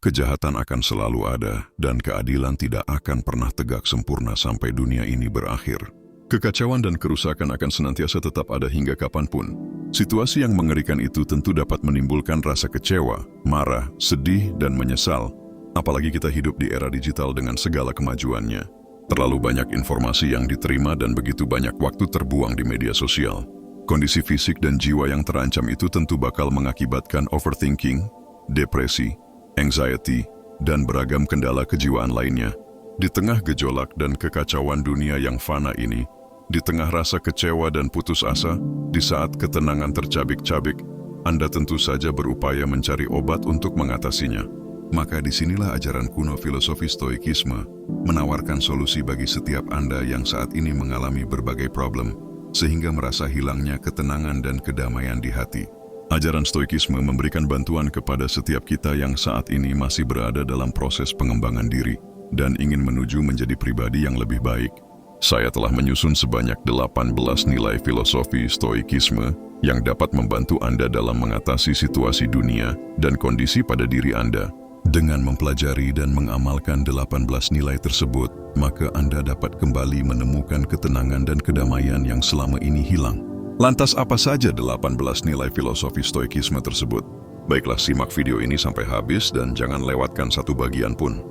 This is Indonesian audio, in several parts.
Kejahatan akan selalu ada, dan keadilan tidak akan pernah tegak sempurna sampai dunia ini berakhir. Kekacauan dan kerusakan akan senantiasa tetap ada hingga kapanpun. Situasi yang mengerikan itu tentu dapat menimbulkan rasa kecewa, marah, sedih, dan menyesal. Apalagi kita hidup di era digital dengan segala kemajuannya. Terlalu banyak informasi yang diterima dan begitu banyak waktu terbuang di media sosial. Kondisi fisik dan jiwa yang terancam itu tentu bakal mengakibatkan overthinking, depresi, anxiety, dan beragam kendala kejiwaan lainnya. Di tengah gejolak dan kekacauan dunia yang fana ini, di tengah rasa kecewa dan putus asa, di saat ketenangan tercabik-cabik, Anda tentu saja berupaya mencari obat untuk mengatasinya. Maka disinilah ajaran kuno filosofi Stoikisme menawarkan solusi bagi setiap Anda yang saat ini mengalami berbagai problem, sehingga merasa hilangnya ketenangan dan kedamaian di hati. Ajaran Stoikisme memberikan bantuan kepada setiap kita yang saat ini masih berada dalam proses pengembangan diri dan ingin menuju menjadi pribadi yang lebih baik. Saya telah menyusun sebanyak 18 nilai filosofi Stoikisme yang dapat membantu Anda dalam mengatasi situasi dunia dan kondisi pada diri Anda. Dengan mempelajari dan mengamalkan 18 nilai tersebut, maka Anda dapat kembali menemukan ketenangan dan kedamaian yang selama ini hilang. Lantas apa saja 18 nilai filosofi Stoikisme tersebut? Baiklah, simak video ini sampai habis dan jangan lewatkan satu bagian pun.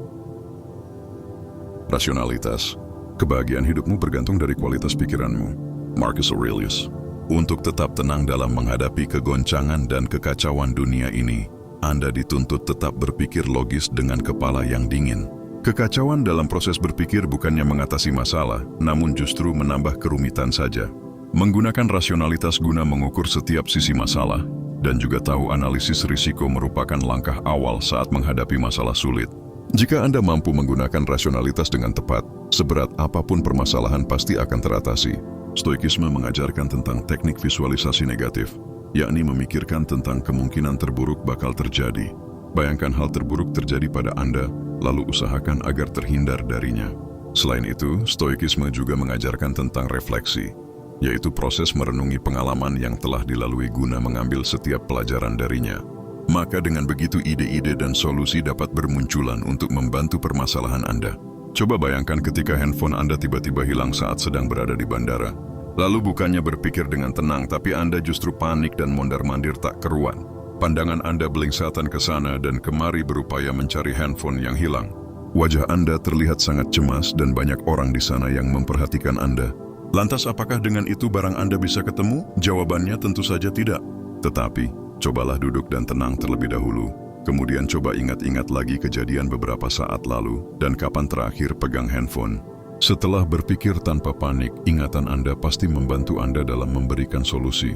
Rasionalitas. Kebahagiaan hidupmu bergantung dari kualitas pikiranmu. Marcus Aurelius. Untuk tetap tenang dalam menghadapi kegoncangan dan kekacauan dunia ini, Anda dituntut tetap berpikir logis dengan kepala yang dingin. Kekacauan dalam proses berpikir bukannya mengatasi masalah, namun justru menambah kerumitan saja. Menggunakan rasionalitas guna mengukur setiap sisi masalah, dan juga tahu analisis risiko merupakan langkah awal saat menghadapi masalah sulit. Jika Anda mampu menggunakan rasionalitas dengan tepat, seberat apapun permasalahan pasti akan teratasi. Stoikisme mengajarkan tentang teknik visualisasi negatif, yakni memikirkan tentang kemungkinan terburuk bakal terjadi. Bayangkan hal terburuk terjadi pada Anda, lalu usahakan agar terhindar darinya. Selain itu, Stoikisme juga mengajarkan tentang refleksi, yaitu proses merenungi pengalaman yang telah dilalui guna mengambil setiap pelajaran darinya. Maka dengan begitu ide-ide dan solusi dapat bermunculan untuk membantu permasalahan Anda. Coba bayangkan ketika handphone Anda tiba-tiba hilang saat sedang berada di bandara. Lalu bukannya berpikir dengan tenang, tapi Anda justru panik dan mondar-mandir tak keruan. Pandangan Anda belingsatan ke sana dan kemari berupaya mencari handphone yang hilang. Wajah Anda terlihat sangat cemas dan banyak orang di sana yang memperhatikan Anda. Lantas apakah dengan itu barang Anda bisa ketemu? Jawabannya tentu saja tidak. Tetapi, cobalah duduk dan tenang terlebih dahulu. Kemudian coba ingat-ingat lagi kejadian beberapa saat lalu dan kapan terakhir pegang handphone. Setelah berpikir tanpa panik, ingatan Anda pasti membantu Anda dalam memberikan solusi.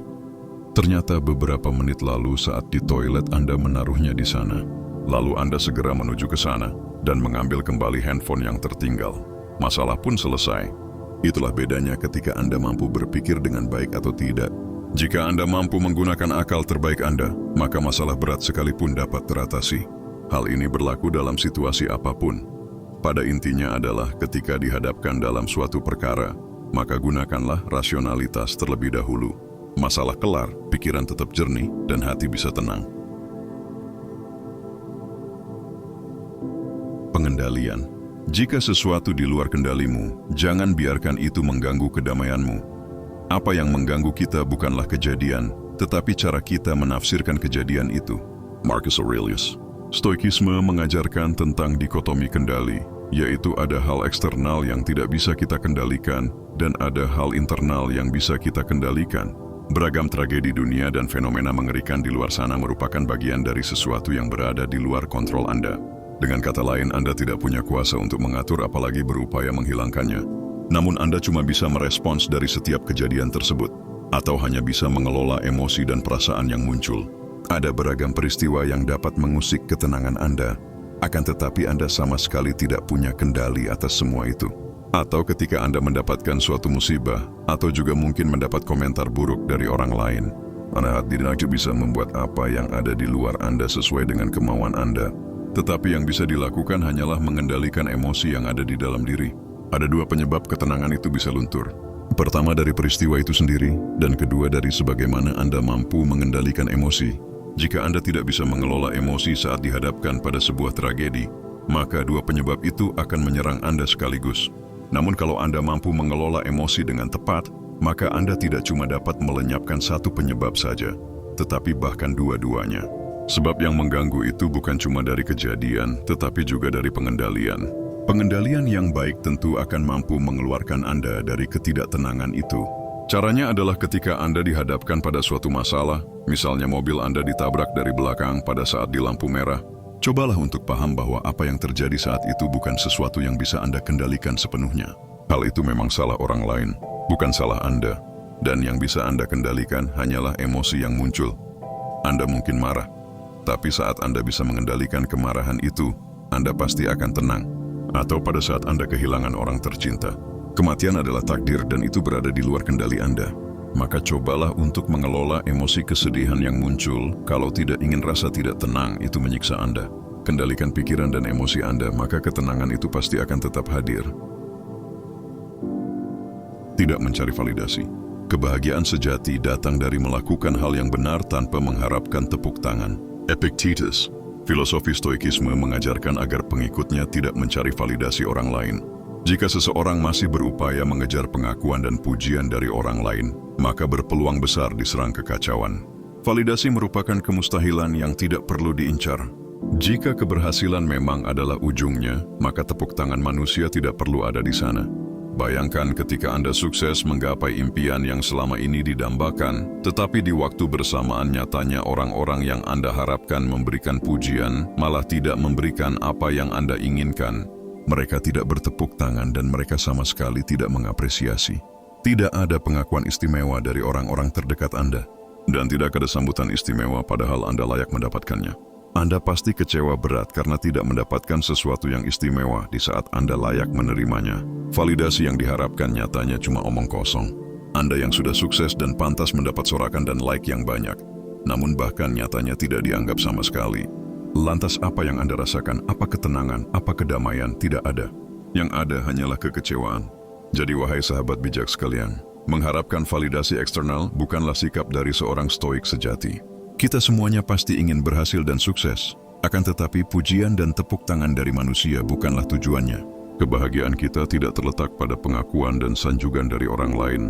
Ternyata beberapa menit lalu saat di toilet Anda menaruhnya di sana. Lalu Anda segera menuju ke sana dan mengambil kembali handphone yang tertinggal. Masalah pun selesai. Itulah bedanya ketika Anda mampu berpikir dengan baik atau tidak. Jika Anda mampu menggunakan akal terbaik Anda, maka masalah berat sekalipun dapat teratasi. Hal ini berlaku dalam situasi apapun. Pada intinya adalah ketika dihadapkan dalam suatu perkara, maka gunakanlah rasionalitas terlebih dahulu. Masalah kelar, pikiran tetap jernih, dan hati bisa tenang. Pengendalian. Jika sesuatu di luar kendalimu, jangan biarkan itu mengganggu kedamaianmu. Apa yang mengganggu kita bukanlah kejadian, tetapi cara kita menafsirkan kejadian itu. Marcus Aurelius. Stoikisme mengajarkan tentang dikotomi kendali, yaitu ada hal eksternal yang tidak bisa kita kendalikan dan ada hal internal yang bisa kita kendalikan. Beragam tragedi dunia dan fenomena mengerikan di luar sana merupakan bagian dari sesuatu yang berada di luar kontrol Anda. Dengan kata lain, Anda tidak punya kuasa untuk mengatur apalagi berupaya menghilangkannya. Namun Anda cuma bisa merespons dari setiap kejadian tersebut, atau hanya bisa mengelola emosi dan perasaan yang muncul. Ada beragam peristiwa yang dapat mengusik ketenangan Anda, akan tetapi Anda sama sekali tidak punya kendali atas semua itu. Atau ketika Anda mendapatkan suatu musibah, atau juga mungkin mendapat komentar buruk dari orang lain, Anda tidak bisa membuat apa yang ada di luar Anda sesuai dengan kemauan Anda. Tetapi yang bisa dilakukan hanyalah mengendalikan emosi yang ada di dalam diri. Ada dua penyebab ketenangan itu bisa luntur. Pertama dari peristiwa itu sendiri, dan kedua dari sebagaimana Anda mampu mengendalikan emosi. Jika Anda tidak bisa mengelola emosi saat dihadapkan pada sebuah tragedi, maka dua penyebab itu akan menyerang Anda sekaligus. Namun kalau Anda mampu mengelola emosi dengan tepat, maka Anda tidak cuma dapat melenyapkan satu penyebab saja, tetapi bahkan dua-duanya. Sebab yang mengganggu itu bukan cuma dari kejadian, tetapi juga dari pengendalian. Pengendalian yang baik tentu akan mampu mengeluarkan Anda dari ketidaktenangan itu. Caranya adalah ketika Anda dihadapkan pada suatu masalah, misalnya mobil Anda ditabrak dari belakang pada saat di lampu merah, cobalah untuk paham bahwa apa yang terjadi saat itu bukan sesuatu yang bisa Anda kendalikan sepenuhnya. Hal itu memang salah orang lain, bukan salah Anda. Dan yang bisa Anda kendalikan hanyalah emosi yang muncul. Anda mungkin marah, tapi saat Anda bisa mengendalikan kemarahan itu, Anda pasti akan tenang. Atau pada saat Anda kehilangan orang tercinta. Kematian adalah takdir dan itu berada di luar kendali Anda. Maka cobalah untuk mengelola emosi kesedihan yang muncul. Kalau tidak ingin rasa tidak tenang, itu menyiksa Anda. Kendalikan pikiran dan emosi Anda, maka ketenangan itu pasti akan tetap hadir. Tidak mencari validasi. Kebahagiaan sejati datang dari melakukan hal yang benar tanpa mengharapkan tepuk tangan. Epictetus, filosofi stoikisme mengajarkan agar pengikutnya tidak mencari validasi orang lain. Jika seseorang masih berupaya mengejar pengakuan dan pujian dari orang lain, maka berpeluang besar diserang kekacauan. Validasi merupakan kemustahilan yang tidak perlu diincar. Jika keberhasilan memang adalah ujungnya, maka tepuk tangan manusia tidak perlu ada di sana. Bayangkan ketika Anda sukses menggapai impian yang selama ini didambakan, tetapi di waktu bersamaan nyatanya orang-orang yang Anda harapkan memberikan pujian malah tidak memberikan apa yang Anda inginkan. Mereka tidak bertepuk tangan dan mereka sama sekali tidak mengapresiasi. Tidak ada pengakuan istimewa dari orang-orang terdekat Anda. Dan tidak ada sambutan istimewa padahal Anda layak mendapatkannya. Anda pasti kecewa berat karena tidak mendapatkan sesuatu yang istimewa di saat Anda layak menerimanya. Validasi yang diharapkan nyatanya cuma omong kosong. Anda yang sudah sukses dan pantas mendapat sorakan dan like yang banyak, namun bahkan nyatanya tidak dianggap sama sekali. Lantas apa yang Anda rasakan? Apa ketenangan? Apa kedamaian? Tidak ada. Yang ada hanyalah kekecewaan. Jadi wahai sahabat bijak sekalian, mengharapkan validasi eksternal bukanlah sikap dari seorang stoik sejati. Kita semuanya pasti ingin berhasil dan sukses. Akan tetapi pujian dan tepuk tangan dari manusia bukanlah tujuannya. Kebahagiaan kita tidak terletak pada pengakuan dan sanjungan dari orang lain,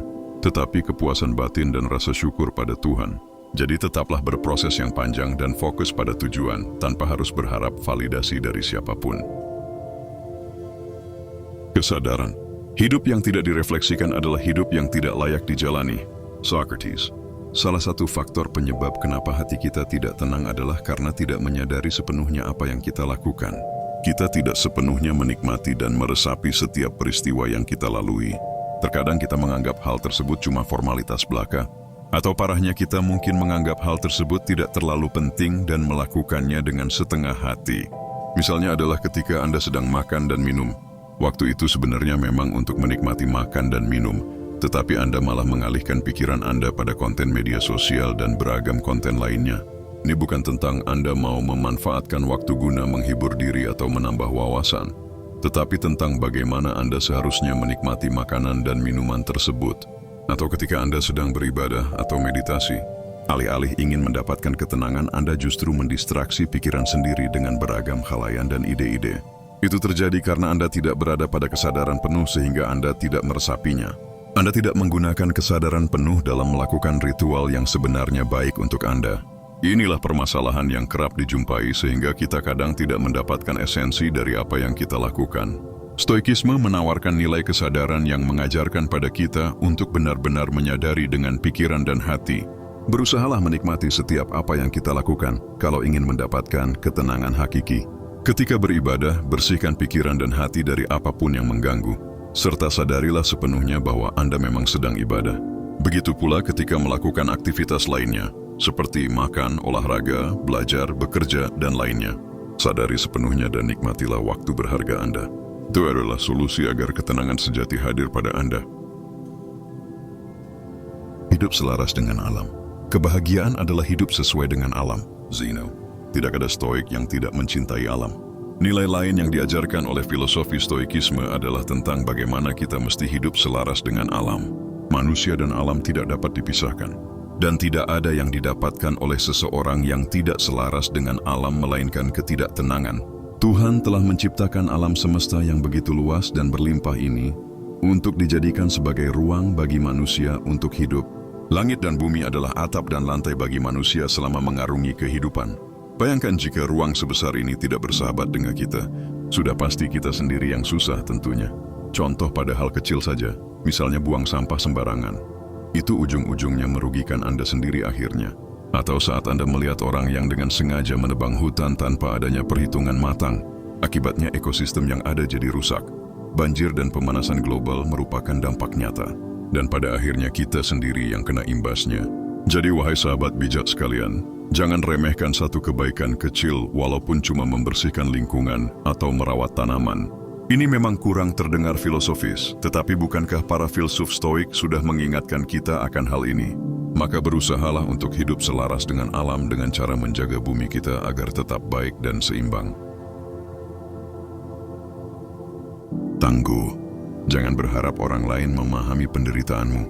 tetapi kepuasan batin dan rasa syukur pada Tuhan. Jadi tetaplah berproses yang panjang dan fokus pada tujuan tanpa harus berharap validasi dari siapapun. Kesadaran. Hidup yang tidak direfleksikan adalah hidup yang tidak layak dijalani. Socrates. Salah satu faktor penyebab kenapa hati kita tidak tenang adalah karena tidak menyadari sepenuhnya apa yang kita lakukan. Kita tidak sepenuhnya menikmati dan meresapi setiap peristiwa yang kita lalui. Terkadang kita menganggap hal tersebut cuma formalitas belaka, atau parahnya kita mungkin menganggap hal tersebut tidak terlalu penting dan melakukannya dengan setengah hati. Misalnya adalah ketika Anda sedang makan dan minum. Waktu itu sebenarnya memang untuk menikmati makan dan minum, tetapi Anda malah mengalihkan pikiran Anda pada konten media sosial dan beragam konten lainnya. Ini bukan tentang Anda mau memanfaatkan waktu guna menghibur diri atau menambah wawasan, tetapi tentang bagaimana Anda seharusnya menikmati makanan dan minuman tersebut. Atau ketika Anda sedang beribadah atau meditasi, alih-alih ingin mendapatkan ketenangan, Anda justru mendistraksi pikiran sendiri dengan beragam khalayan dan ide-ide. Itu terjadi karena Anda tidak berada pada kesadaran penuh sehingga Anda tidak meresapinya. Anda tidak menggunakan kesadaran penuh dalam melakukan ritual yang sebenarnya baik untuk Anda. Inilah permasalahan yang kerap dijumpai sehingga kita kadang tidak mendapatkan esensi dari apa yang kita lakukan. Stoikisme menawarkan nilai kesadaran yang mengajarkan pada kita untuk benar-benar menyadari dengan pikiran dan hati. Berusahalah menikmati setiap apa yang kita lakukan kalau ingin mendapatkan ketenangan hakiki. Ketika beribadah, bersihkan pikiran dan hati dari apapun yang mengganggu. Serta sadarilah sepenuhnya bahwa Anda memang sedang ibadah. Begitu pula ketika melakukan aktivitas lainnya, seperti makan, olahraga, belajar, bekerja, dan lainnya. Sadari sepenuhnya dan nikmatilah waktu berharga Anda. Itu adalah solusi agar ketenangan sejati hadir pada Anda. Hidup selaras dengan alam. Kebahagiaan adalah hidup sesuai dengan alam. Zeno. Tidak ada stoik yang tidak mencintai alam. Nilai lain yang diajarkan oleh filosofi stoikisme adalah tentang bagaimana kita mesti hidup selaras dengan alam. Manusia dan alam tidak dapat dipisahkan. Dan tidak ada yang didapatkan oleh seseorang yang tidak selaras dengan alam melainkan ketidaktenangan. Tuhan telah menciptakan alam semesta yang begitu luas dan berlimpah ini untuk dijadikan sebagai ruang bagi manusia untuk hidup. Langit dan bumi adalah atap dan lantai bagi manusia selama mengarungi kehidupan. Bayangkan jika ruang sebesar ini tidak bersahabat dengan kita, sudah pasti kita sendiri yang susah tentunya. Contoh pada hal kecil saja, misalnya buang sampah sembarangan. Itu ujung-ujungnya merugikan Anda sendiri akhirnya. Atau saat Anda melihat orang yang dengan sengaja menebang hutan tanpa adanya perhitungan matang, akibatnya ekosistem yang ada jadi rusak. Banjir dan pemanasan global merupakan dampak nyata. Dan pada akhirnya kita sendiri yang kena imbasnya. Jadi wahai sahabat bijak sekalian, jangan remehkan satu kebaikan kecil walaupun cuma membersihkan lingkungan atau merawat tanaman. Ini memang kurang terdengar filosofis, tetapi bukankah para filsuf stoik sudah mengingatkan kita akan hal ini? Maka berusahalah untuk hidup selaras dengan alam dengan cara menjaga bumi kita agar tetap baik dan seimbang. Tangguh. Jangan berharap orang lain memahami penderitaanmu.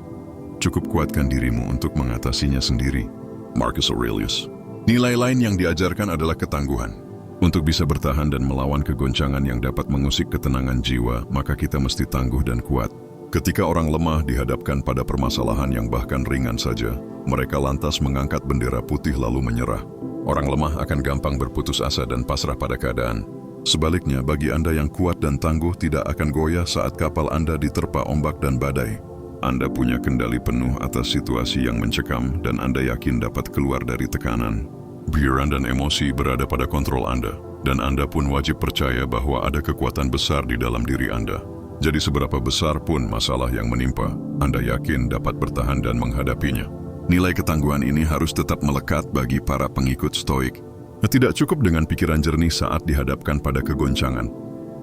Cukup kuatkan dirimu untuk mengatasinya sendiri. Marcus Aurelius. Nilai lain yang diajarkan adalah ketangguhan. Untuk bisa bertahan dan melawan kegoncangan yang dapat mengusik ketenangan jiwa, maka kita mesti tangguh dan kuat. Ketika orang lemah dihadapkan pada permasalahan yang bahkan ringan saja, mereka lantas mengangkat bendera putih lalu menyerah. Orang lemah akan gampang berputus asa dan pasrah pada keadaan. Sebaliknya, bagi Anda yang kuat dan tangguh tidak akan goyah saat kapal Anda diterpa ombak dan badai. Anda punya kendali penuh atas situasi yang mencekam dan Anda yakin dapat keluar dari tekanan. Pikiran dan emosi berada pada kontrol Anda, dan Anda pun wajib percaya bahwa ada kekuatan besar di dalam diri Anda. Jadi seberapa besar pun masalah yang menimpa, Anda yakin dapat bertahan dan menghadapinya. Nilai ketangguhan ini harus tetap melekat bagi para pengikut stoik. Tidak cukup dengan pikiran jernih saat dihadapkan pada kegoncangan,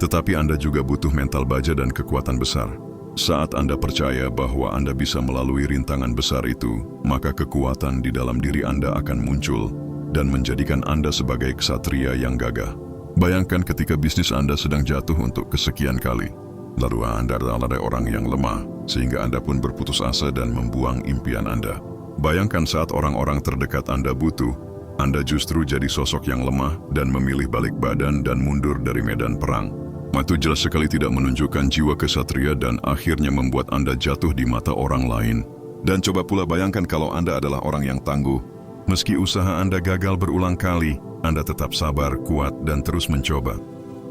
tetapi Anda juga butuh mental baja dan kekuatan besar. Saat Anda percaya bahwa Anda bisa melalui rintangan besar itu, maka kekuatan di dalam diri Anda akan muncul dan menjadikan Anda sebagai ksatria yang gagah. Bayangkan ketika bisnis Anda sedang jatuh untuk kesekian kali, lalu Anda adalah orang yang lemah, sehingga Anda pun berputus asa dan membuang impian Anda. Bayangkan saat orang-orang terdekat Anda butuh, Anda justru jadi sosok yang lemah dan memilih balik badan dan mundur dari medan perang. Itu jelas sekali tidak menunjukkan jiwa kesatria dan akhirnya membuat Anda jatuh di mata orang lain. Dan coba pula bayangkan kalau Anda adalah orang yang tangguh. Meski usaha Anda gagal berulang kali, Anda tetap sabar, kuat, dan terus mencoba.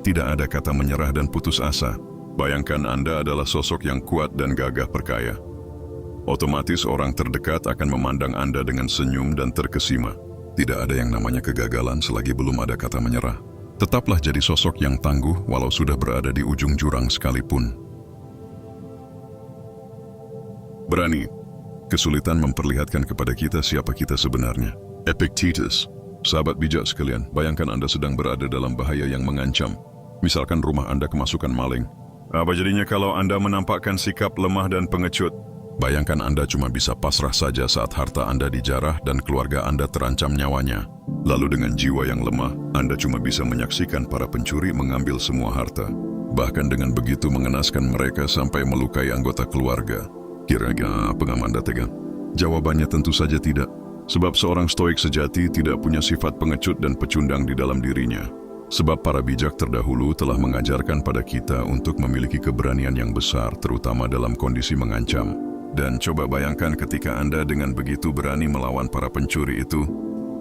Tidak ada kata menyerah dan putus asa. Bayangkan Anda adalah sosok yang kuat dan gagah perkaya. Otomatis orang terdekat akan memandang Anda dengan senyum dan terkesima. Tidak ada yang namanya kegagalan selagi belum ada kata menyerah. Tetaplah jadi sosok yang tangguh walau sudah berada di ujung jurang sekalipun. Berani. Kesulitan memperlihatkan kepada kita siapa kita sebenarnya. Epictetus. Sahabat bijak sekalian, bayangkan Anda sedang berada dalam bahaya yang mengancam. Misalkan rumah Anda kemasukan maling. Apa jadinya kalau Anda menampakkan sikap lemah dan pengecut? Bayangkan Anda cuma bisa pasrah saja saat harta Anda dijarah dan keluarga Anda terancam nyawanya. Lalu dengan jiwa yang lemah, Anda cuma bisa menyaksikan para pencuri mengambil semua harta. Bahkan dengan begitu mengenaskan mereka sampai melukai anggota keluarga. Kira-kira apa Anda tega? Jawabannya tentu saja tidak. Sebab seorang stoik sejati tidak punya sifat pengecut dan pecundang di dalam dirinya. Sebab para bijak terdahulu telah mengajarkan pada kita untuk memiliki keberanian yang besar, terutama dalam kondisi mengancam. Dan coba bayangkan ketika Anda dengan begitu berani melawan para pencuri itu,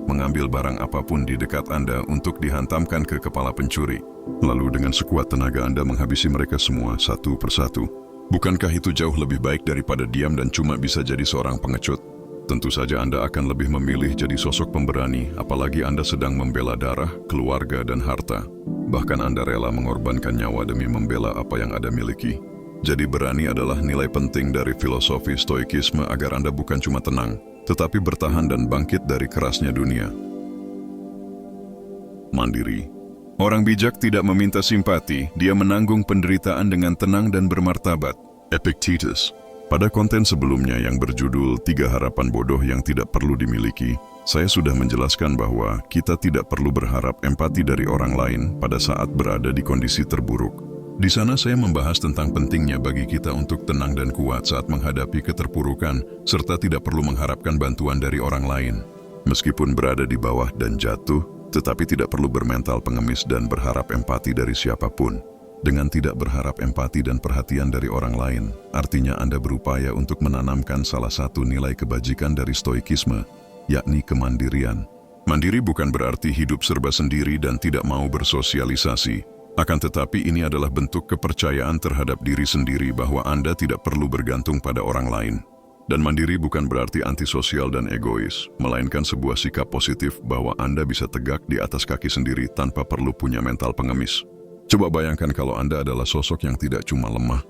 mengambil barang apapun di dekat Anda untuk dihantamkan ke kepala pencuri. Lalu dengan sekuat tenaga Anda menghabisi mereka semua satu persatu. Bukankah itu jauh lebih baik daripada diam dan cuma bisa jadi seorang pengecut? Tentu saja Anda akan lebih memilih jadi sosok pemberani, apalagi Anda sedang membela darah, keluarga, dan harta. Bahkan Anda rela mengorbankan nyawa demi membela apa yang Anda miliki. Jadi berani adalah nilai penting dari filosofi stoikisme agar Anda bukan cuma tenang, tetapi bertahan dan bangkit dari kerasnya dunia. Mandiri. Orang bijak tidak meminta simpati, dia menanggung penderitaan dengan tenang dan bermartabat. Epictetus. Pada konten sebelumnya yang berjudul 3 harapan bodoh yang tidak perlu dimiliki, saya sudah menjelaskan bahwa kita tidak perlu berharap empati dari orang lain pada saat berada di kondisi terburuk. Di sana saya membahas tentang pentingnya bagi kita untuk tenang dan kuat saat menghadapi keterpurukan, serta tidak perlu mengharapkan bantuan dari orang lain. Meskipun berada di bawah dan jatuh, tetapi tidak perlu bermental pengemis dan berharap empati dari siapapun. Dengan tidak berharap empati dan perhatian dari orang lain, artinya Anda berupaya untuk menanamkan salah satu nilai kebajikan dari stoikisme, yakni kemandirian. Mandiri bukan berarti hidup serba sendiri dan tidak mau bersosialisasi. Akan tetapi ini adalah bentuk kepercayaan terhadap diri sendiri bahwa Anda tidak perlu bergantung pada orang lain. Dan mandiri bukan berarti antisosial dan egois, melainkan sebuah sikap positif bahwa Anda bisa tegak di atas kaki sendiri tanpa perlu punya mental pengemis. Coba bayangkan kalau Anda adalah sosok yang tidak cuma lemah,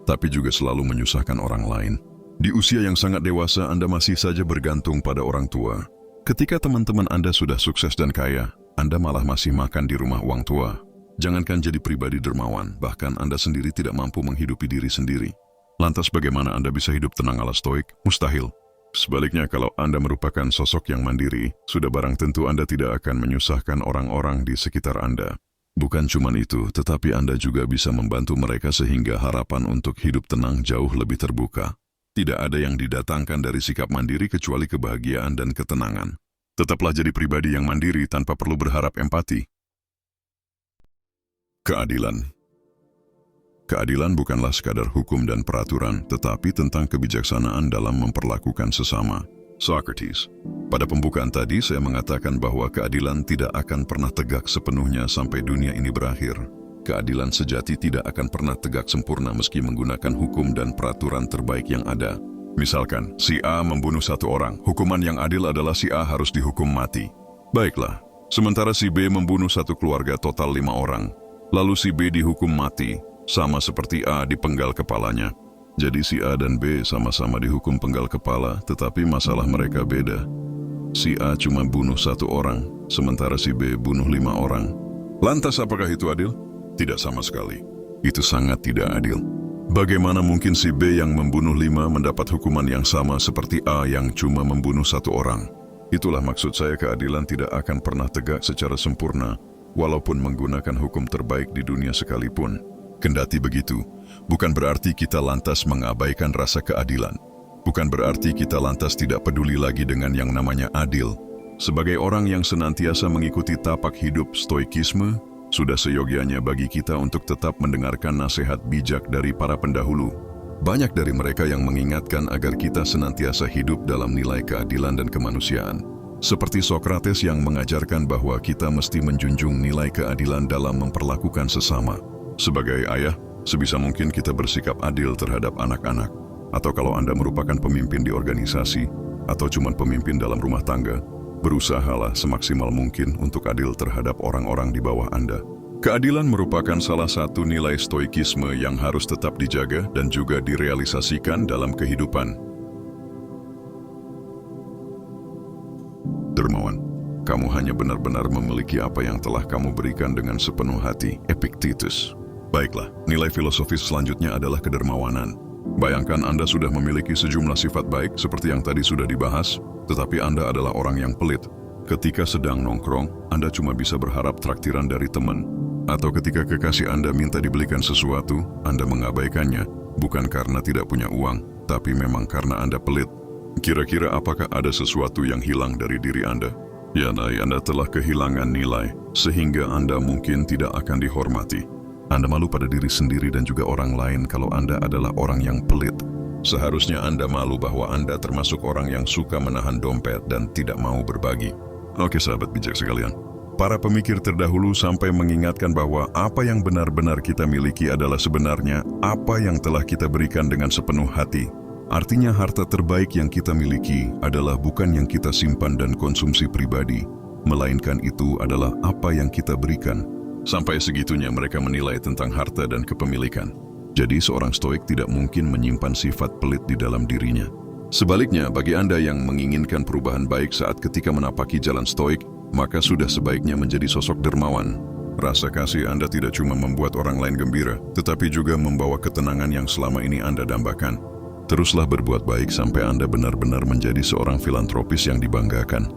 tapi juga selalu menyusahkan orang lain. Di usia yang sangat dewasa, Anda masih saja bergantung pada orang tua. Ketika teman-teman Anda sudah sukses dan kaya, Anda malah masih makan di rumah uang tua. Jangankan jadi pribadi dermawan, bahkan Anda sendiri tidak mampu menghidupi diri sendiri. Lantas bagaimana Anda bisa hidup tenang ala stoik? Mustahil. Sebaliknya, kalau Anda merupakan sosok yang mandiri, sudah barang tentu Anda tidak akan menyusahkan orang-orang di sekitar Anda. Bukan cuma itu, tetapi Anda juga bisa membantu mereka sehingga harapan untuk hidup tenang jauh lebih terbuka. Tidak ada yang didatangkan dari sikap mandiri kecuali kebahagiaan dan ketenangan. Tetaplah jadi pribadi yang mandiri tanpa perlu berharap empati. Keadilan. Keadilan bukanlah sekadar hukum dan peraturan, tetapi tentang kebijaksanaan dalam memperlakukan sesama. Socrates. Pada pembukaan tadi saya mengatakan bahwa keadilan tidak akan pernah tegak sepenuhnya sampai dunia ini berakhir. Keadilan sejati tidak akan pernah tegak sempurna meski menggunakan hukum dan peraturan terbaik yang ada. Misalkan, si A membunuh satu orang, hukuman yang adil adalah si A harus dihukum mati. Baiklah, sementara si B membunuh satu keluarga total 5 orang. Lalu si B dihukum mati, sama seperti A dipenggal kepalanya. Jadi si A dan B sama-sama dihukum penggal kepala, tetapi masalah mereka beda. Si A cuma bunuh satu orang, sementara si B bunuh 5 orang. Lantas apakah itu adil? Tidak sama sekali. Itu sangat tidak adil. Bagaimana mungkin si B yang membunuh 5 mendapat hukuman yang sama seperti A yang cuma membunuh satu orang? Itulah maksud saya, keadilan tidak akan pernah tegak secara sempurna, walaupun menggunakan hukum terbaik di dunia sekalipun. Kendati begitu, bukan berarti kita lantas mengabaikan rasa keadilan. Bukan berarti kita lantas tidak peduli lagi dengan yang namanya adil. Sebagai orang yang senantiasa mengikuti tapak hidup stoikisme, sudah seyogianya bagi kita untuk tetap mendengarkan nasihat bijak dari para pendahulu. Banyak dari mereka yang mengingatkan agar kita senantiasa hidup dalam nilai keadilan dan kemanusiaan. Seperti Socrates yang mengajarkan bahwa kita mesti menjunjung nilai keadilan dalam memperlakukan sesama. Sebagai ayah, sebisa mungkin kita bersikap adil terhadap anak-anak. Atau kalau Anda merupakan pemimpin di organisasi, atau cuma pemimpin dalam rumah tangga, berusahalah semaksimal mungkin untuk adil terhadap orang-orang di bawah Anda. Keadilan merupakan salah satu nilai stoikisme yang harus tetap dijaga dan juga direalisasikan dalam kehidupan. Dermawan, kamu hanya benar-benar memiliki apa yang telah kamu berikan dengan sepenuh hati. Epictetus. Baiklah, nilai filosofis selanjutnya adalah kedermawanan. Bayangkan Anda sudah memiliki sejumlah sifat baik seperti yang tadi sudah dibahas, tetapi Anda adalah orang yang pelit. Ketika sedang nongkrong, Anda cuma bisa berharap traktiran dari teman. Atau ketika kekasih Anda minta dibelikan sesuatu, Anda mengabaikannya, bukan karena tidak punya uang, tapi memang karena Anda pelit. Kira-kira apakah ada sesuatu yang hilang dari diri Anda? Ya, Anda telah kehilangan nilai, sehingga Anda mungkin tidak akan dihormati. Anda malu pada diri sendiri dan juga orang lain kalau Anda adalah orang yang pelit. Seharusnya Anda malu bahwa Anda termasuk orang yang suka menahan dompet dan tidak mau berbagi. Oke sahabat bijak sekalian, para pemikir terdahulu sampai mengingatkan bahwa apa yang benar-benar kita miliki adalah sebenarnya apa yang telah kita berikan dengan sepenuh hati. Artinya harta terbaik yang kita miliki adalah bukan yang kita simpan dan konsumsi pribadi, melainkan itu adalah apa yang kita berikan. Sampai segitunya mereka menilai tentang harta dan kepemilikan. Jadi seorang stoik tidak mungkin menyimpan sifat pelit di dalam dirinya. Sebaliknya, bagi Anda yang menginginkan perubahan baik saat ketika menapaki jalan stoik, maka sudah sebaiknya menjadi sosok dermawan. Rasa kasih Anda tidak cuma membuat orang lain gembira, tetapi juga membawa ketenangan yang selama ini Anda dambakan. Teruslah berbuat baik sampai Anda benar-benar menjadi seorang filantropis yang dibanggakan.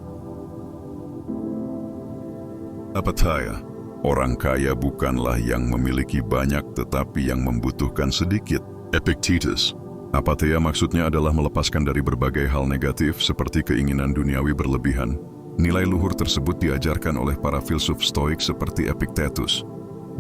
Apataya. Orang kaya bukanlah yang memiliki banyak tetapi yang membutuhkan sedikit. Epictetus. Apatheia maksudnya adalah melepaskan dari berbagai hal negatif seperti keinginan duniawi berlebihan. Nilai luhur tersebut diajarkan oleh para filsuf Stoik seperti Epictetus,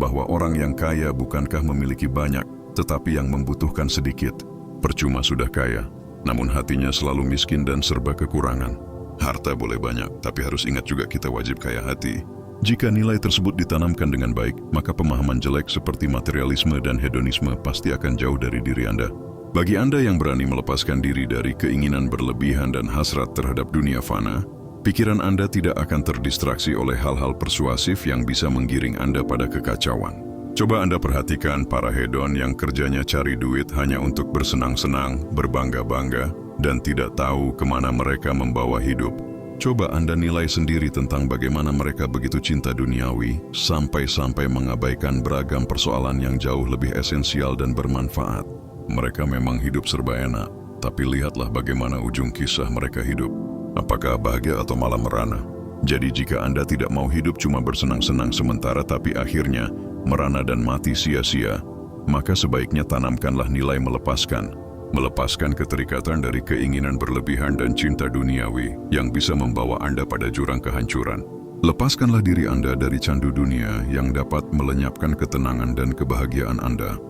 bahwa orang yang kaya bukankah memiliki banyak, tetapi yang membutuhkan sedikit. Percuma sudah kaya, namun hatinya selalu miskin dan serba kekurangan. Harta boleh banyak, tapi harus ingat juga kita wajib kaya hati. Jika nilai tersebut ditanamkan dengan baik, maka pemahaman jelek seperti materialisme dan hedonisme pasti akan jauh dari diri Anda. Bagi Anda yang berani melepaskan diri dari keinginan berlebihan dan hasrat terhadap dunia fana, pikiran Anda tidak akan terdistraksi oleh hal-hal persuasif yang bisa menggiring Anda pada kekacauan. Coba Anda perhatikan para hedon yang kerjanya cari duit hanya untuk bersenang-senang, berbangga-bangga, dan tidak tahu kemana mereka membawa hidup. Coba Anda nilai sendiri tentang bagaimana mereka begitu cinta duniawi, sampai-sampai mengabaikan beragam persoalan yang jauh lebih esensial dan bermanfaat. Mereka memang hidup serba enak, tapi lihatlah bagaimana ujung kisah mereka hidup. Apakah bahagia atau malah merana? Jadi jika Anda tidak mau hidup cuma bersenang-senang sementara tapi akhirnya merana dan mati sia-sia, maka sebaiknya tanamkanlah nilai melepaskan. Melepaskan keterikatan dari keinginan berlebihan dan cinta duniawi yang bisa membawa Anda pada jurang kehancuran. Lepaskanlah diri Anda dari candu dunia yang dapat melenyapkan ketenangan dan kebahagiaan Anda.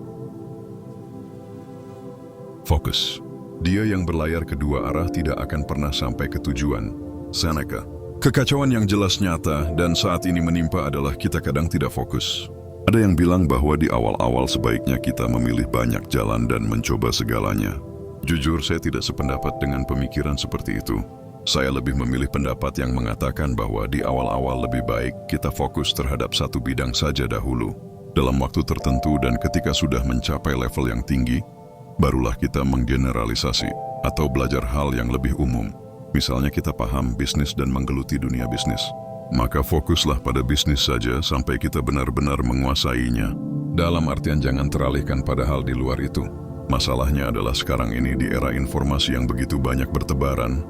Fokus. Dia yang berlayar kedua arah tidak akan pernah sampai ke tujuan. Seneca. Kekacauan yang jelas nyata dan saat ini menimpa adalah kita kadang tidak fokus. Ada yang bilang bahwa di awal-awal sebaiknya kita memilih banyak jalan dan mencoba segalanya. Jujur, saya tidak sependapat dengan pemikiran seperti itu. Saya lebih memilih pendapat yang mengatakan bahwa di awal-awal lebih baik kita fokus terhadap satu bidang saja dahulu, dalam waktu tertentu, dan ketika sudah mencapai level yang tinggi, barulah kita menggeneralisasi atau belajar hal yang lebih umum. Misalnya kita paham bisnis dan menggeluti dunia bisnis. Maka fokuslah pada bisnis saja sampai kita benar-benar menguasainya. Dalam artian jangan teralihkan pada hal di luar itu. Masalahnya adalah sekarang ini di era informasi yang begitu banyak bertebaran,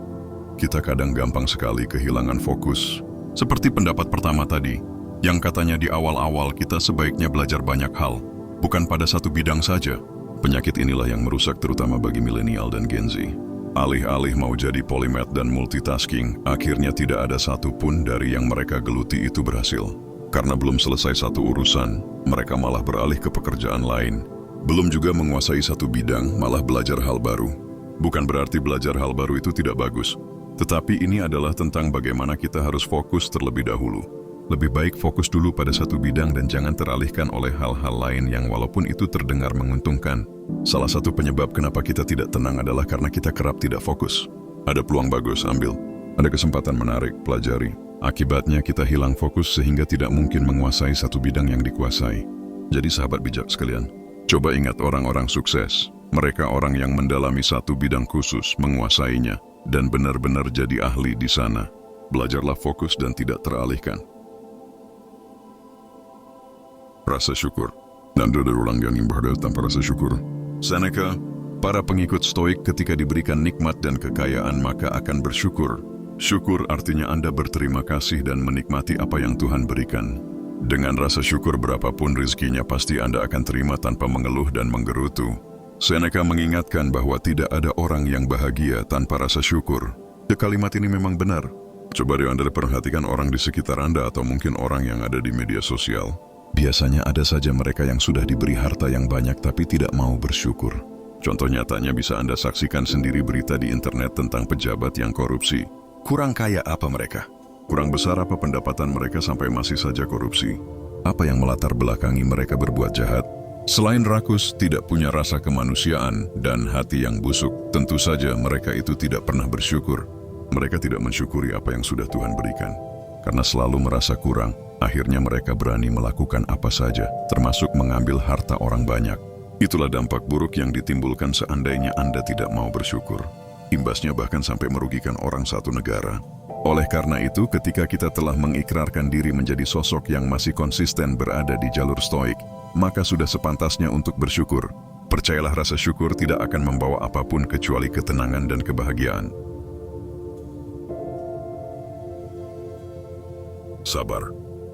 kita kadang gampang sekali kehilangan fokus. Seperti pendapat pertama tadi, yang katanya di awal-awal kita sebaiknya belajar banyak hal, bukan pada satu bidang saja. Penyakit inilah yang merusak terutama bagi milenial dan Gen Z. Alih-alih mau jadi polymath dan multitasking, akhirnya tidak ada satupun dari yang mereka geluti itu berhasil. Karena belum selesai satu urusan, mereka malah beralih ke pekerjaan lain. Belum juga menguasai satu bidang, malah belajar hal baru. Bukan berarti belajar hal baru itu tidak bagus, tetapi ini adalah tentang bagaimana kita harus fokus terlebih dahulu. Lebih baik fokus dulu pada satu bidang dan jangan teralihkan oleh hal-hal lain yang walaupun itu terdengar menguntungkan. Salah satu penyebab kenapa kita tidak tenang adalah karena kita kerap tidak fokus. Ada peluang bagus, ambil. Ada kesempatan menarik, pelajari. Akibatnya kita hilang fokus sehingga tidak mungkin menguasai satu bidang yang dikuasai. Jadi sahabat bijak sekalian, coba ingat orang-orang sukses. Mereka orang yang mendalami satu bidang khusus, menguasainya, dan benar-benar jadi ahli di sana. Belajarlah fokus dan tidak teralihkan. Rasa syukur. Nanda dari orang yang berada tanpa rasa syukur. Seneca, para pengikut Stoik ketika diberikan nikmat dan kekayaan maka akan bersyukur. Syukur artinya Anda berterima kasih dan menikmati apa yang Tuhan berikan. Dengan rasa syukur berapapun rezekinya pasti Anda akan terima tanpa mengeluh dan menggerutu. Seneca mengingatkan bahwa tidak ada orang yang bahagia tanpa rasa syukur. Kalimat ini memang benar. Coba deh Anda perhatikan orang di sekitar Anda atau mungkin orang yang ada di media sosial. Biasanya ada saja mereka yang sudah diberi harta yang banyak tapi tidak mau bersyukur. Contoh nyatanya bisa Anda saksikan sendiri berita di internet tentang pejabat yang korupsi. Kurang kaya apa mereka? Kurang besar apa pendapatan mereka sampai masih saja korupsi? Apa yang melatar belakangi mereka berbuat jahat? Selain rakus, tidak punya rasa kemanusiaan, dan hati yang busuk, tentu saja mereka itu tidak pernah bersyukur. Mereka tidak mensyukuri apa yang sudah Tuhan berikan. Karena selalu merasa kurang, akhirnya mereka berani melakukan apa saja, termasuk mengambil harta orang banyak. Itulah dampak buruk yang ditimbulkan seandainya Anda tidak mau bersyukur. Imbasnya bahkan sampai merugikan orang satu negara. Oleh karena itu, ketika kita telah mengikrarkan diri menjadi sosok yang masih konsisten berada di jalur Stoik, maka sudah sepantasnya untuk bersyukur. Percayalah, rasa syukur tidak akan membawa apapun kecuali ketenangan dan kebahagiaan. Sabar.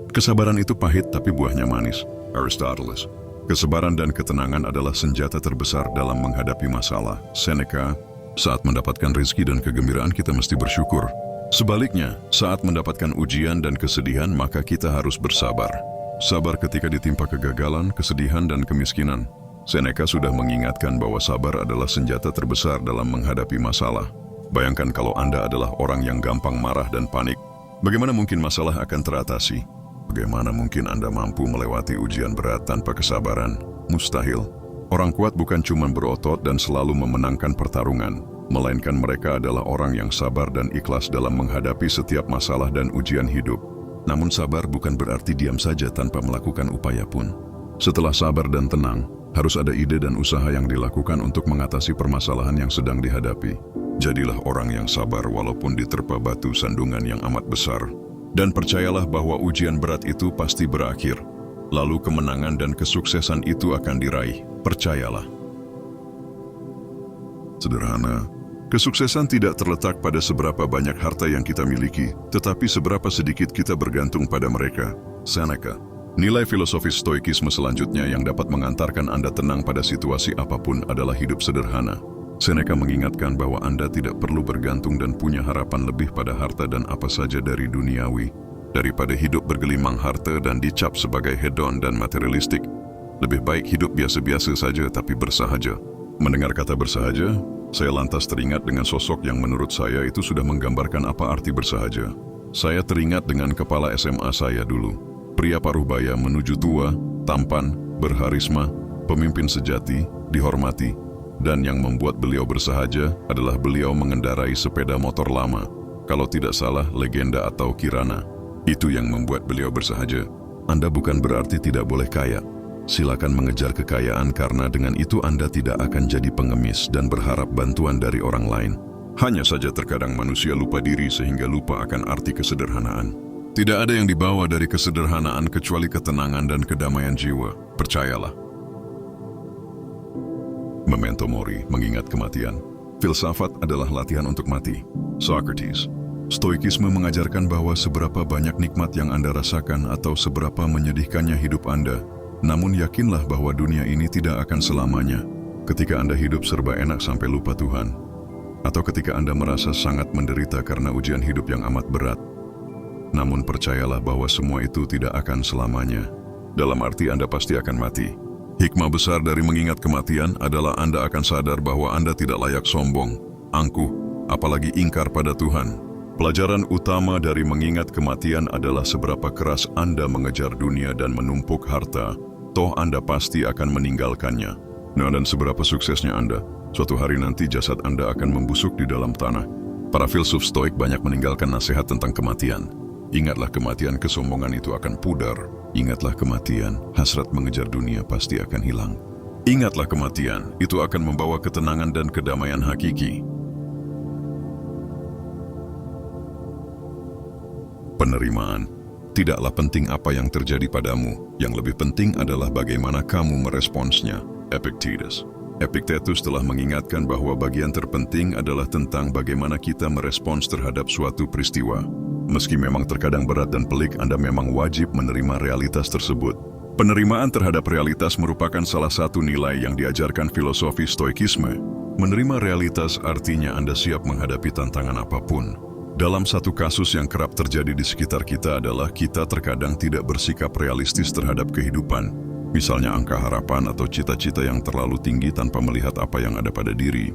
Kesabaran itu pahit tapi buahnya manis. Aristoteles. Kesabaran dan ketenangan adalah senjata terbesar dalam menghadapi masalah. Seneca. Saat mendapatkan rezeki dan kegembiraan kita mesti bersyukur. Sebaliknya, saat mendapatkan ujian dan kesedihan maka kita harus bersabar. Sabar ketika ditimpa kegagalan, kesedihan, dan kemiskinan. Seneca sudah mengingatkan bahwa sabar adalah senjata terbesar dalam menghadapi masalah. Bayangkan kalau Anda adalah orang yang gampang marah dan panik. Bagaimana mungkin masalah akan teratasi? Bagaimana mungkin Anda mampu melewati ujian berat tanpa kesabaran? Mustahil. Orang kuat bukan cuma berotot dan selalu memenangkan pertarungan, melainkan mereka adalah orang yang sabar dan ikhlas dalam menghadapi setiap masalah dan ujian hidup. Namun sabar bukan berarti diam saja tanpa melakukan upaya pun. Setelah sabar dan tenang, harus ada ide dan usaha yang dilakukan untuk mengatasi permasalahan yang sedang dihadapi. Jadilah orang yang sabar walaupun diterpa batu sandungan yang amat besar. Dan percayalah bahwa ujian berat itu pasti berakhir. Lalu kemenangan dan kesuksesan itu akan diraih. Percayalah. Sederhana, kesuksesan tidak terletak pada seberapa banyak harta yang kita miliki, tetapi seberapa sedikit kita bergantung pada mereka. Seneca. Nilai filosofis stoikisme selanjutnya yang dapat mengantarkan Anda tenang pada situasi apapun adalah hidup sederhana. Seneca mengingatkan bahwa Anda tidak perlu bergantung dan punya harapan lebih pada harta dan apa saja dari duniawi, daripada hidup bergelimang harta dan dicap sebagai hedon dan materialistik. Lebih baik hidup biasa-biasa saja tapi bersahaja. Mendengar kata bersahaja, saya lantas teringat dengan sosok yang menurut saya itu sudah menggambarkan apa arti bersahaja. Saya teringat dengan kepala SMA saya dulu. Pria paruh-baya menuju tua, tampan, berharisma, pemimpin sejati, dihormati. Dan yang membuat beliau bersahaja adalah beliau mengendarai sepeda motor lama. Kalau tidak salah, legenda atau Kirana. Itu yang membuat beliau bersahaja. Anda bukan berarti tidak boleh kaya. Silakan mengejar kekayaan karena dengan itu Anda tidak akan jadi pengemis dan berharap bantuan dari orang lain. Hanya saja terkadang manusia lupa diri sehingga lupa akan arti kesederhanaan. Tidak ada yang dibawa dari kesederhanaan kecuali ketenangan dan kedamaian jiwa. Percayalah. Memento mori, mengingat kematian. Filsafat adalah latihan untuk mati. Socrates. Stoikisme mengajarkan bahwa seberapa banyak nikmat yang Anda rasakan atau seberapa menyedihkannya hidup Anda, namun yakinlah bahwa dunia ini tidak akan selamanya. Ketika Anda hidup serba enak sampai lupa Tuhan, atau ketika Anda merasa sangat menderita karena ujian hidup yang amat berat. Namun percayalah bahwa semua itu tidak akan selamanya. Dalam arti Anda pasti akan mati. Hikmah besar dari mengingat kematian adalah Anda akan sadar bahwa Anda tidak layak sombong, angkuh, apalagi ingkar pada Tuhan. Pelajaran utama dari mengingat kematian adalah seberapa keras Anda mengejar dunia dan menumpuk harta, toh Anda pasti akan meninggalkannya. Nah, dan seberapa suksesnya Anda, suatu hari nanti jasad Anda akan membusuk di dalam tanah. Para filsuf stoik banyak meninggalkan nasihat tentang kematian. Ingatlah kematian, kesombongan itu akan pudar. Ingatlah kematian, hasrat mengejar dunia pasti akan hilang. Ingatlah kematian, itu akan membawa ketenangan dan kedamaian hakiki. Penerimaan. Tidaklah penting apa yang terjadi padamu, yang lebih penting adalah bagaimana kamu meresponsnya. Epictetus. Epictetus telah mengingatkan bahwa bagian terpenting adalah tentang bagaimana kita merespons terhadap suatu peristiwa. Meski memang terkadang berat dan pelik, Anda memang wajib menerima realitas tersebut. Penerimaan terhadap realitas merupakan salah satu nilai yang diajarkan filosofi stoikisme. Menerima realitas artinya Anda siap menghadapi tantangan apapun. Dalam satu kasus yang kerap terjadi di sekitar kita adalah kita terkadang tidak bersikap realistis terhadap kehidupan. Misalnya angka harapan atau cita-cita yang terlalu tinggi tanpa melihat apa yang ada pada diri.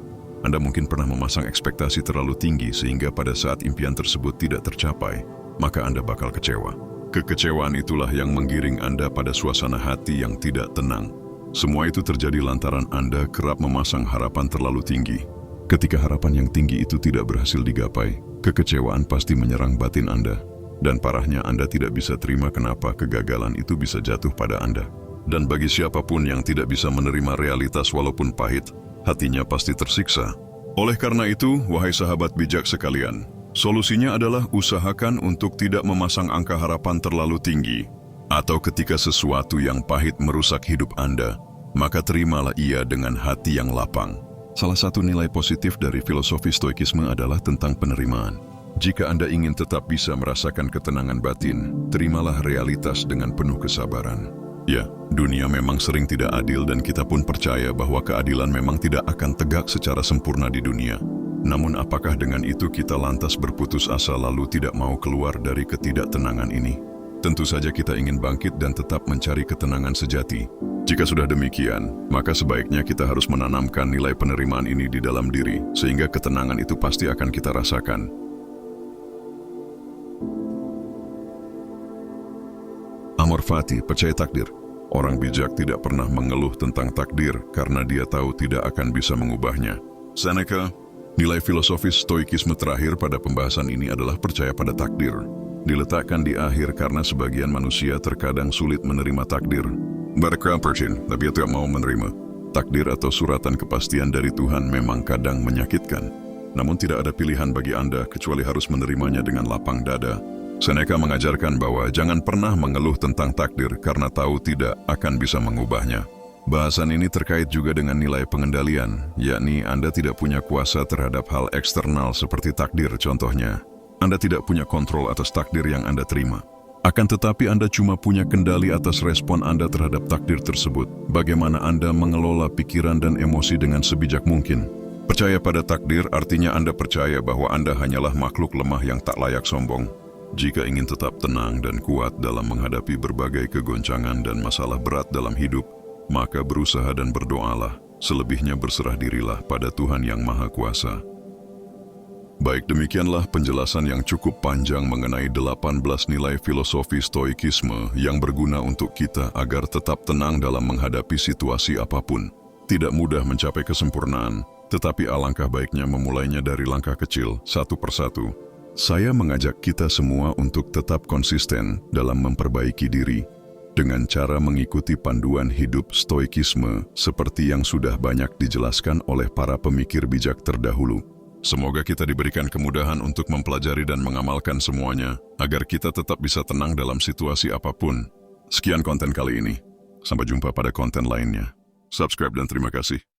Anda mungkin pernah memasang ekspektasi terlalu tinggi sehingga pada saat impian tersebut tidak tercapai, maka Anda bakal kecewa. Kekecewaan itulah yang menggiring Anda pada suasana hati yang tidak tenang. Semua itu terjadi lantaran Anda kerap memasang harapan terlalu tinggi. Ketika harapan yang tinggi itu tidak berhasil digapai, kekecewaan pasti menyerang batin Anda. Dan parahnya Anda tidak bisa terima kenapa kegagalan itu bisa jatuh pada Anda. Dan bagi siapapun yang tidak bisa menerima realitas walaupun pahit, hatinya pasti tersiksa. Oleh karena itu, wahai sahabat bijak sekalian, solusinya adalah usahakan untuk tidak memasang angka harapan terlalu tinggi. Atau ketika sesuatu yang pahit merusak hidup Anda, maka terimalah ia dengan hati yang lapang. Salah satu nilai positif dari filosofi stoikisme adalah tentang penerimaan. Jika Anda ingin tetap bisa merasakan ketenangan batin, terimalah realitas dengan penuh kesabaran. Ya, dunia memang sering tidak adil dan kita pun percaya bahwa keadilan memang tidak akan tegak secara sempurna di dunia. Namun apakah dengan itu kita lantas berputus asa lalu tidak mau keluar dari ketidaktenangan ini? Tentu saja kita ingin bangkit dan tetap mencari ketenangan sejati. Jika sudah demikian, maka sebaiknya kita harus menanamkan nilai penerimaan ini di dalam diri, sehingga ketenangan itu pasti akan kita rasakan. Amor fati, percaya takdir. Orang bijak tidak pernah mengeluh tentang takdir karena dia tahu tidak akan bisa mengubahnya. Seneca, nilai filosofis stoikisme terakhir pada pembahasan ini adalah percaya pada takdir. Diletakkan di akhir karena sebagian manusia terkadang sulit menerima takdir. Mereka percaya, tapi tidak mau menerima. Takdir atau suratan kepastian dari Tuhan memang kadang menyakitkan. Namun tidak ada pilihan bagi Anda kecuali harus menerimanya dengan lapang dada. Seneca mengajarkan bahwa jangan pernah mengeluh tentang takdir karena tahu tidak akan bisa mengubahnya. Bahasan ini terkait juga dengan nilai pengendalian, yakni Anda tidak punya kuasa terhadap hal eksternal seperti takdir contohnya. Anda tidak punya kontrol atas takdir yang Anda terima. Akan tetapi Anda cuma punya kendali atas respon Anda terhadap takdir tersebut. Bagaimana Anda mengelola pikiran dan emosi dengan sebijak mungkin. Percaya pada takdir artinya Anda percaya bahwa Anda hanyalah makhluk lemah yang tak layak sombong. Jika ingin tetap tenang dan kuat dalam menghadapi berbagai kegoncangan dan masalah berat dalam hidup, maka berusaha dan berdoalah, selebihnya berserah dirilah pada Tuhan yang Maha Kuasa. Baik, demikianlah penjelasan yang cukup panjang mengenai 18 nilai filosofi stoikisme yang berguna untuk kita agar tetap tenang dalam menghadapi situasi apapun. Tidak mudah mencapai kesempurnaan, tetapi alangkah baiknya memulainya dari langkah kecil, satu persatu. Saya mengajak kita semua untuk tetap konsisten dalam memperbaiki diri dengan cara mengikuti panduan hidup stoikisme seperti yang sudah banyak dijelaskan oleh para pemikir bijak terdahulu. Semoga kita diberikan kemudahan untuk mempelajari dan mengamalkan semuanya agar kita tetap bisa tenang dalam situasi apapun. Sekian konten kali ini. Sampai jumpa pada konten lainnya. Subscribe dan terima kasih.